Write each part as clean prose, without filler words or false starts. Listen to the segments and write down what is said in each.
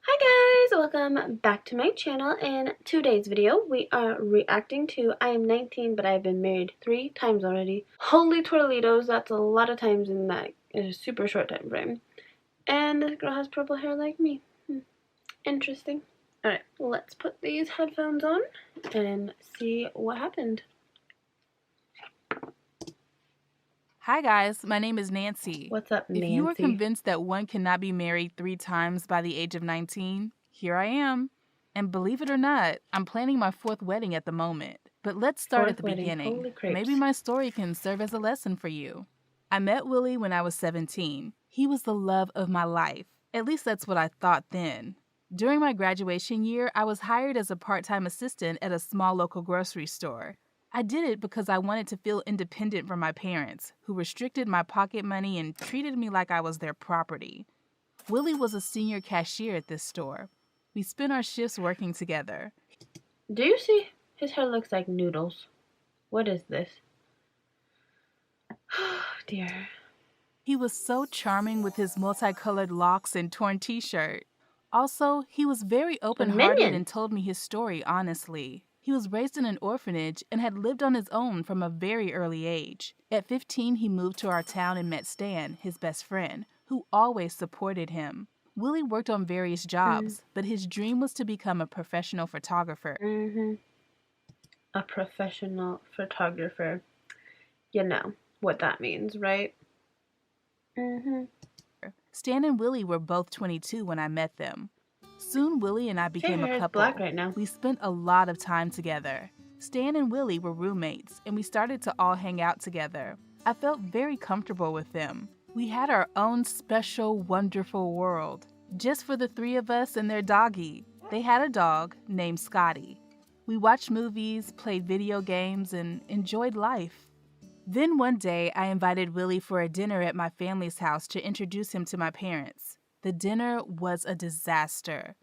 Hi guys, welcome back to my channel. In today's video, we are reacting to I Am 19 But I've Been Married 3 times already. Holy Torlitos, that's a lot of times in a super short time frame. And this girl has purple hair like me. Interesting. Alright, let's put these headphones on and see what happened. Hi guys, my name is Nancy. What's up, Nancy? If you are convinced that one cannot be married 3 times by the age of 19, here I am. And believe it or not, I'm planning my 4th wedding at the moment. But let's start at the beginning. Holy crapes. Maybe my story can serve as a lesson for you. I met Willie when I was 17. He was the love of my life. At least that's what I thought then. During my graduation year, I was hired as a part-time assistant at a small local grocery store. I did it because I wanted to feel independent from my parents, who restricted my pocket money and treated me like I was their property. Willie was a senior cashier at this store. We spent our shifts working together. Do you see? His hair looks like noodles. What is this? Oh dear. He was so charming with his multicolored locks and torn t-shirt. Also, he was very open-hearted and told me his story honestly. He was raised in an orphanage and had lived on his own from a very early age. At 15, he moved to our town and met Stan, his best friend, who always supported him. Willie worked on various jobs, but his dream was to become a professional photographer. A professional photographer. You know what that means, right? Stan and Willie were both 22 when I met them. Soon, Willie and I became a couple. Black right now. We spent a lot of time together. Stan and Willie were roommates, and we started to all hang out together. I felt very comfortable with them. We had our own special, wonderful world, just for the 3 of us and their doggie. They had a dog named Scotty. We watched movies, played video games, and enjoyed life. Then one day, I invited Willie for a dinner at my family's house to introduce him to my parents. The dinner was a disaster.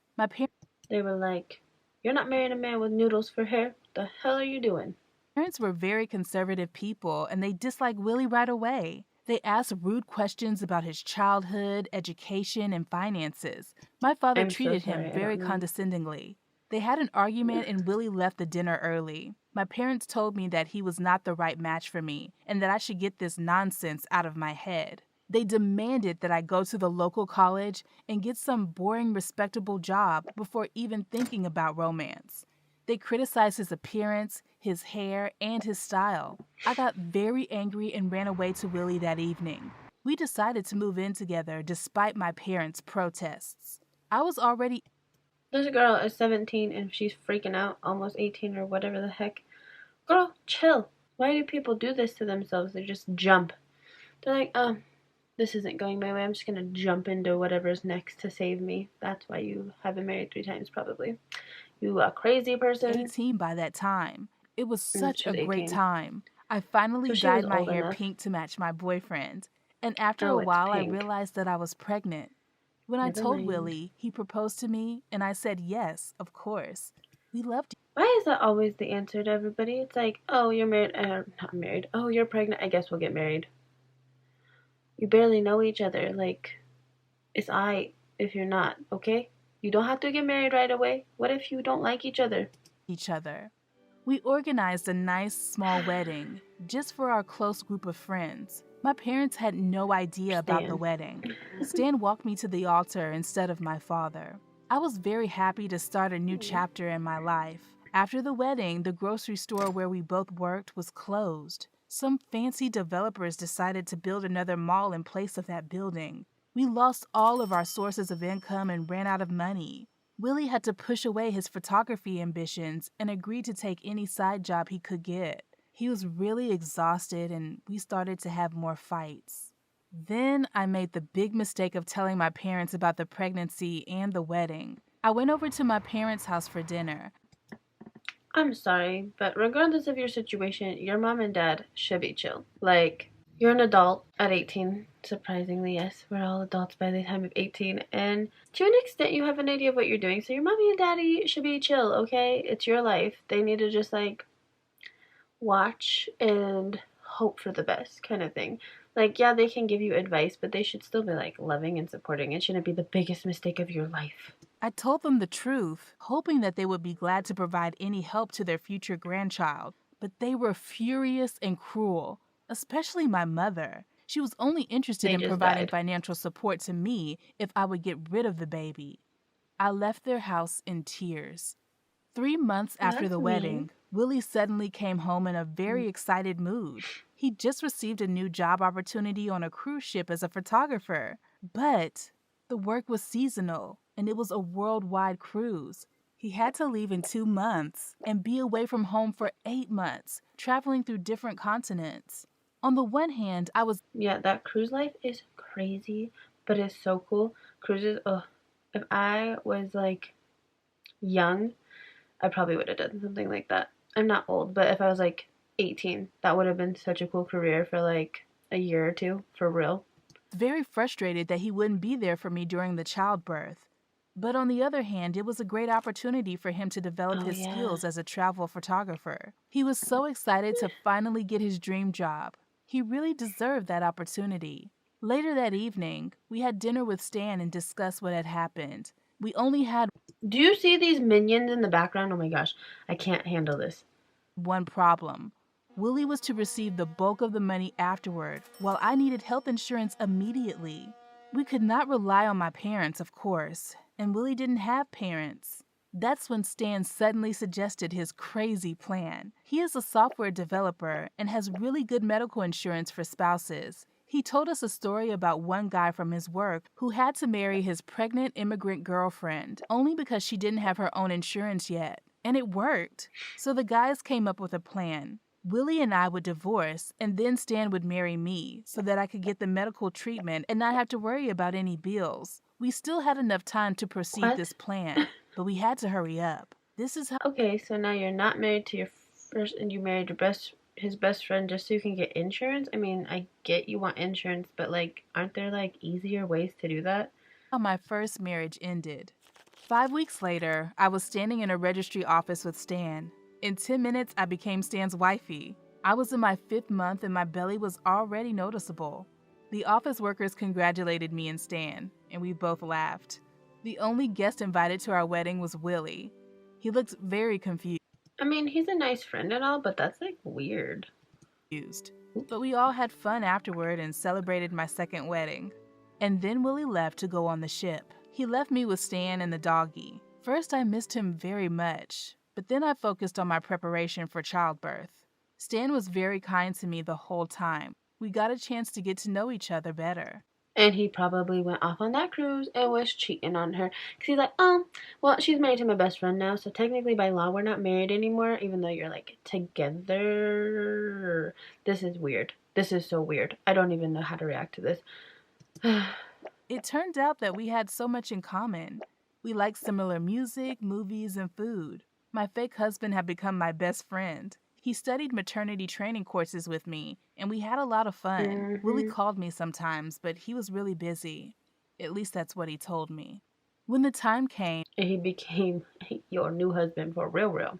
They were like, "You're not marrying a man with noodles for hair. The hell are you doing?" Parents were very conservative people, and they disliked Willie right away. They asked rude questions about his childhood, education, and finances. My father treated him very condescendingly. They had an argument and Willie left the dinner early. My parents told me that he was not the right match for me and that I should get this nonsense out of my head. They demanded that I go to the local college and get some boring, respectable job before even thinking about romance. They criticized his appearance, his hair, and his style. I got very angry and ran away to Willie that evening. We decided to move in together despite my parents' protests. This girl is 17 and she's freaking out, almost 18 or whatever the heck. Girl, chill. Why do people do this to themselves? They just jump. They're like, this isn't going my way. I'm just gonna jump into whatever's next to save me. That's why you have been married 3 times, probably. You a crazy person. 18 by that time. It was such a great time. I finally dyed my hair pink to match my boyfriend. And after a while, I realized that I was pregnant. When I told Willie, he proposed to me, and I said yes, of course. We loved. Why is that always the answer to everybody? It's like, oh, you're married, not married. Oh, you're pregnant. I guess we'll get married. You barely know each other. Like, it's I if you're not, okay? You don't have to get married right away. What if you don't like each other? We organized a nice small wedding just for our close group of friends. My parents had no idea about the wedding. Stan walked me to the altar instead of my father. I was very happy to start a new chapter in my life. After the wedding, the grocery store where we both worked was closed. Some fancy developers decided to build another mall in place of that building. We lost all of our sources of income and ran out of money. Willie had to push away his photography ambitions and agreed to take any side job he could get. He was really exhausted and we started to have more fights. Then I made the big mistake of telling my parents about the pregnancy and the wedding. I went over to my parents' house for dinner. I'm sorry, but regardless of your situation, your mom and dad should be chill. Like, you're an adult at 18. Surprisingly, yes, we're all adults by the time of 18. And to an extent, you have an idea of what you're doing. So your mommy and daddy should be chill, okay? It's your life. They need to just, like, watch and hope for the best kind of thing. Like, yeah, they can give you advice, but they should still be, like, loving and supporting. It shouldn't be the biggest mistake of your life. I told them the truth, hoping that they would be glad to provide any help to their future grandchild, but they were furious and cruel, especially my mother. She was only interested They in just providing died. financial support to me if I would get rid of the baby. I left their house in tears. 3 months after That's the mean. wedding, Willie suddenly came home in a very excited mood. He just received a new job opportunity on a cruise ship as a photographer. But the work was seasonal, and it was a worldwide cruise. He had to leave in 2 months and be away from home for 8 months, traveling through different continents. On the one hand, I was Yeah, that cruise life is crazy, but it's so cool. Cruises, ugh. If I was like young, I probably would have done something like that. I'm not old, but if I was like 18, that would have been such a cool career for like a year or two, for real. very frustrated that he wouldn't be there for me during the childbirth. But on the other hand, it was a great opportunity for him to develop Oh, his yeah. skills as a travel photographer. He was so excited to finally get his dream job. He really deserved that opportunity. Later that evening, we had dinner with Stan and discussed what had happened. We only had Do you see these minions in the background? Oh my gosh, I can't handle this. one problem. Willie was to receive the bulk of the money afterward, while I needed health insurance immediately. We could not rely on my parents, of course, and Willie didn't have parents. That's when Stan suddenly suggested his crazy plan. He is a software developer and has really good medical insurance for spouses. He told us a story about one guy from his work who had to marry his pregnant immigrant girlfriend only because she didn't have her own insurance yet. And it worked. So the guys came up with a plan. Willie and I would divorce, and then Stan would marry me so that I could get the medical treatment and not have to worry about any bills. We still had enough time to proceed What? this plan, but we had to hurry up. This is how Okay, so now you're not married to your first, and you married your his best friend just so you can get insurance? I mean, I get you want insurance, but like, aren't there like easier ways to do that? my first marriage ended. 5 weeks later, I was standing in a registry office with Stan. In 10 minutes, I became Stan's wifey. I was in my 5th month and my belly was already noticeable. The office workers congratulated me and Stan, and we both laughed. The only guest invited to our wedding was Willie. He looked very confused, I mean, he's a nice friend and all, but that's like weird. but we all had fun afterward and celebrated my second wedding. And then Willie left to go on the ship. He left me with Stan and the doggy. First, I missed him very much, but then I focused on my preparation for childbirth. Stan was very kind to me the whole time. We got a chance to get to know each other better. And he probably went off on that cruise and was cheating on her. Because he's like, well, she's married to my best friend now, so technically by law we're not married anymore, even though you're like together. This is weird. This is so weird. I don't even know how to react to this. It turned out that we had so much in common. We liked similar music, movies, and food. My fake husband had become my best friend. He studied maternity training courses with me, and we had a lot of fun. Willie Hmm. called me sometimes, but he was really busy. At least that's what he told me. When the time came, And he became your new husband for real, real.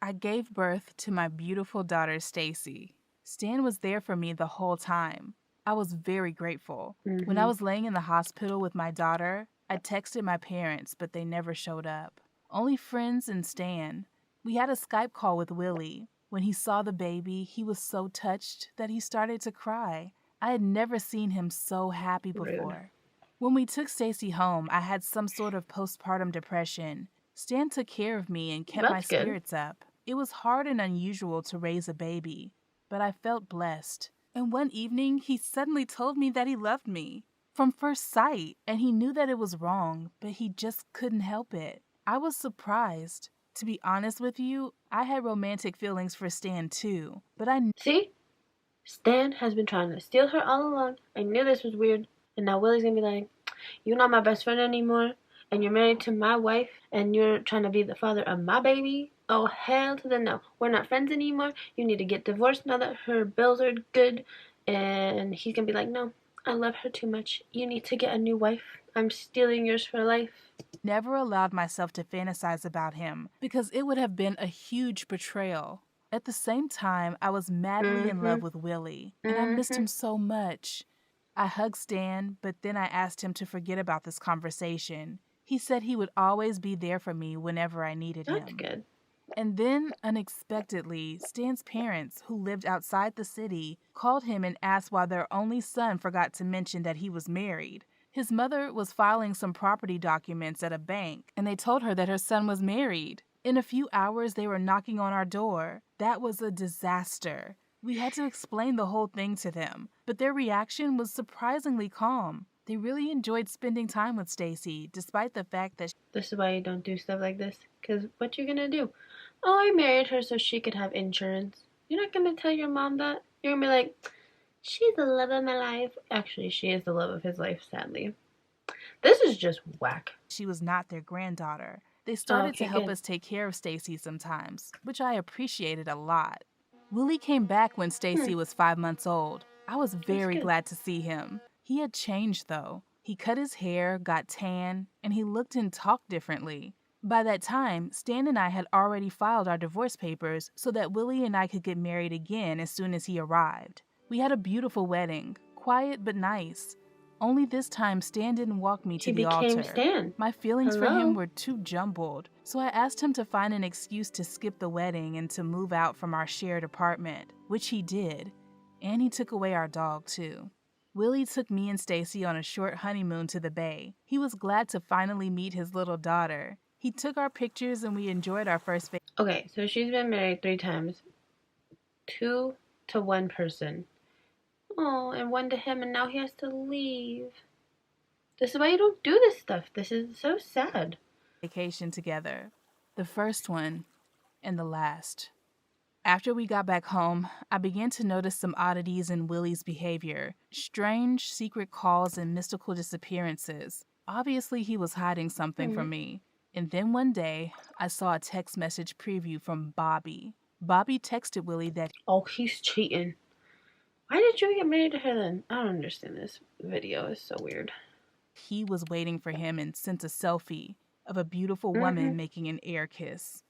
I gave birth to my beautiful daughter, Stacy. Stan was there for me the whole time. I was very grateful. When I Hmm. was laying in the hospital with my daughter, I texted my parents, but they never showed up. Only friends and Stan. We had a Skype call with Willie. When he saw the baby, he was so touched that he started to cry. I had never seen him so happy Rude. before. When we took Stacy home, I had some sort of postpartum depression. Stan took care of me and kept my That's good. spirits up. It was hard and unusual to raise a baby, but I felt blessed. And one evening, he suddenly told me that he loved me from first sight, and he knew that it was wrong, but he just couldn't help it. I was surprised. To be honest with you, I had romantic feelings for Stan too, but I See? Stan has been trying to steal her all along. I knew this was weird. And now Willie's gonna be like, you're not my best friend anymore, and you're married to my wife, and you're trying to be the father of my baby. Oh, hell to the no. We're not friends anymore. You need to get divorced now that her bills are good. And he's gonna be like, no, I love her too much. You need to get a new wife. I'm stealing yours for life. never allowed myself to fantasize about him because it would have been a huge betrayal. At the same time, I was madly in Mm-hmm. love with Willie, and I missed Mm-hmm. him so much. I hugged Stan, but then I asked him to forget about this conversation. He said he would always be there for me whenever I needed him. That's good. And then, unexpectedly, Stan's parents, who lived outside the city, called him and asked why their only son forgot to mention that he was married. His mother was filing some property documents at a bank, and they told her that her son was married. In a few hours, they were knocking on our door. That was a disaster. We had to explain the whole thing to them, but their reaction was surprisingly calm. They really enjoyed spending time with Stacy, despite the fact that This is why you don't do stuff like this, because what you gonna do? Oh, I married her so she could have insurance. You're not gonna tell your mom that? You're gonna be like, she's the love of my life. Actually, she is the love of his life, sadly. This is just whack. she was not their granddaughter. They started to help us take care of Stacy sometimes, which I appreciated a lot. Willie came back when Stacy was 5 months old. I was very glad to see him. He had changed, though. He cut his hair, got tan, and he looked and talked differently. By that time, Stan and I had already filed our divorce papers so that Willie and I could get married again as soon as he arrived. We had a beautiful wedding, quiet but nice. Only this time, Stan didn't walk me to the altar. Stan. My feelings for him were too jumbled, so I asked him to find an excuse to skip the wedding and to move out from our shared apartment, which he did. And he took away our dog, too. Willie took me and Stacy on a short honeymoon to the Bay. He was glad to finally meet his little daughter. He took our pictures and we enjoyed our first vacation. Okay, so she's been married 3 times. 2 to 1 person. Oh, and 1 to him, and now he has to leave. This is why you don't do this stuff. This is so sad. Vacation together. The first one and the last. After we got back home, I began to notice some oddities in Willie's behavior. Strange, secret calls and mystical disappearances. Obviously, he was hiding something from me. And then one day, I saw a text message preview from Bobby. Bobby texted Willie that, oh, he's cheating. Why did you get married to her then? I don't understand this video. It's so weird. He was waiting for him and sent a selfie of a beautiful woman making an air kiss.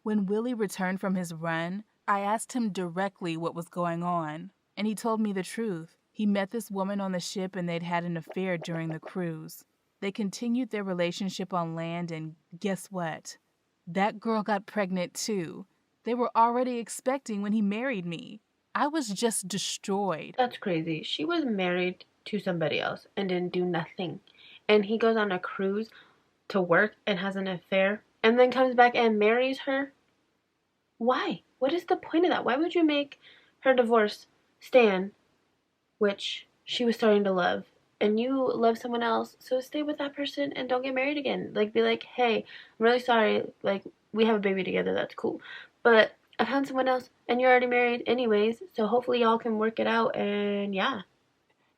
When Willie returned from his run, I asked him directly what was going on, and he told me the truth. He met this woman on the ship and they'd had an affair during the cruise. They continued their relationship on land, and guess what? That girl got pregnant too. They were already expecting when he married me. I was just destroyed. That's crazy. She was married to somebody else and didn't do nothing. And he goes on a cruise to work and has an affair and then comes back and marries her? Why? What is the point of that? Why would you make her divorce Stan, which she was starting to love, and you love someone else, so stay with that person and don't get married again. Like, be like, hey, I'm really sorry, like, we have a baby together, that's cool, but I found someone else, and you're already married anyways, so hopefully y'all can work it out, and yeah.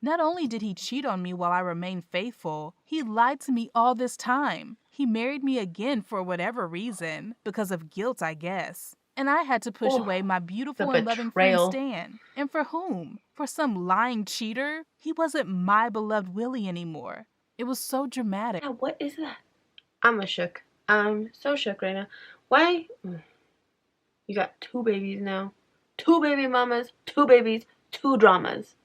Not only did he cheat on me while I remained faithful, he lied to me all this time. He married me again for whatever reason, because of guilt, I guess. And I had to push away my beautiful and loving friend Stan. And for whom? For some lying cheater? He wasn't my beloved Willie anymore. It was so dramatic. Yeah, what is that? I'm shook. I'm so shook right now. Why? You got 2 babies now. 2 baby mamas, 2 babies, 2 dramas.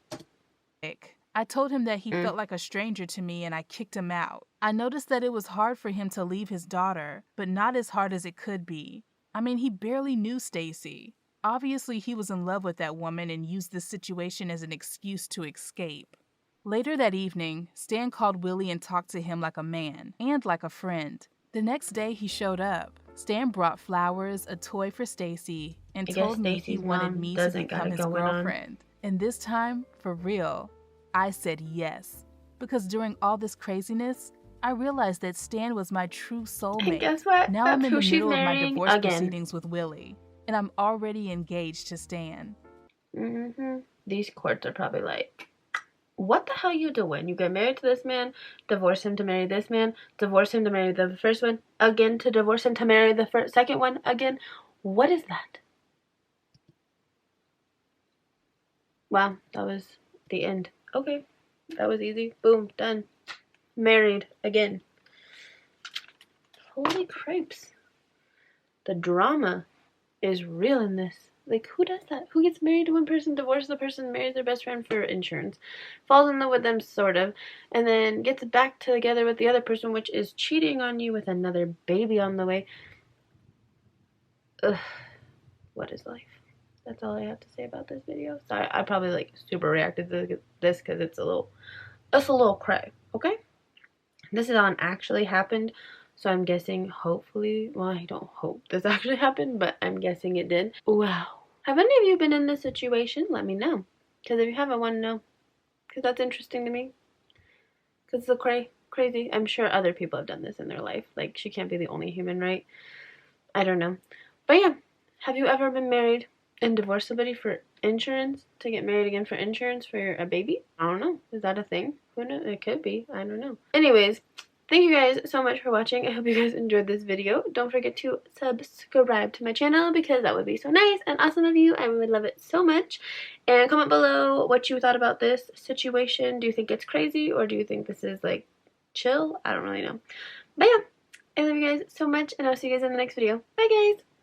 I told him that he felt like a stranger to me and I kicked him out. I noticed that it was hard for him to leave his daughter, but not as hard as it could be. I mean, he barely knew Stacy. Obviously, he was in love with that woman and used this situation as an excuse to escape. Later that evening, Stan called Willie and talked to him like a man and like a friend. The next day, he showed up. Stan brought flowers, a toy for Stacy, and told me he wanted me to become his girlfriend. And this time, for real, I said yes. Because during all this craziness, I realized that Stan was my true soulmate. And guess what? Now I'm in the middle of my divorce proceedings with Willie, and I'm already engaged to Stan. These courts are probably like, what the hell you doing? You get married to this man, divorce him to marry this man, divorce him to marry the first one, again to divorce him to marry the second one again. What is that? Wow, that was the end. Okay, that was easy. Boom, done. Married again. Holy cripes. The drama is real in this. Like, who does that? Who gets married to one person, divorces the person, marries their best friend for insurance, falls in love with them, sort of, and then gets back together with the other person, which is cheating on you with another baby on the way? Ugh. What is life? That's all I have to say about this video. Sorry, I probably like super reacted to this because it's a little cray, okay? This is on actually happened, so I'm guessing hopefully, well, I don't hope this actually happened, but I'm guessing it did. Wow. Have any of you been in this situation? Let me know. Because if you haven't, I want to know. Because that's interesting to me. Because it's crazy. I'm sure other people have done this in their life. Like, she can't be the only human, right? I don't know. But yeah, have you ever been married and divorced somebody for insurance? To get married again for insurance for a baby? I don't know. Is that a thing? Who knows? It could be. I don't know. Anyways, thank you guys so much for watching. I hope you guys enjoyed this video. Don't forget to subscribe to my channel because that would be so nice and awesome of you. I would love it so much. And comment below what you thought about this situation. Do you think it's crazy or do you think this is like chill? I don't really know. But yeah, I love you guys so much and I'll see you guys in the next video. Bye guys!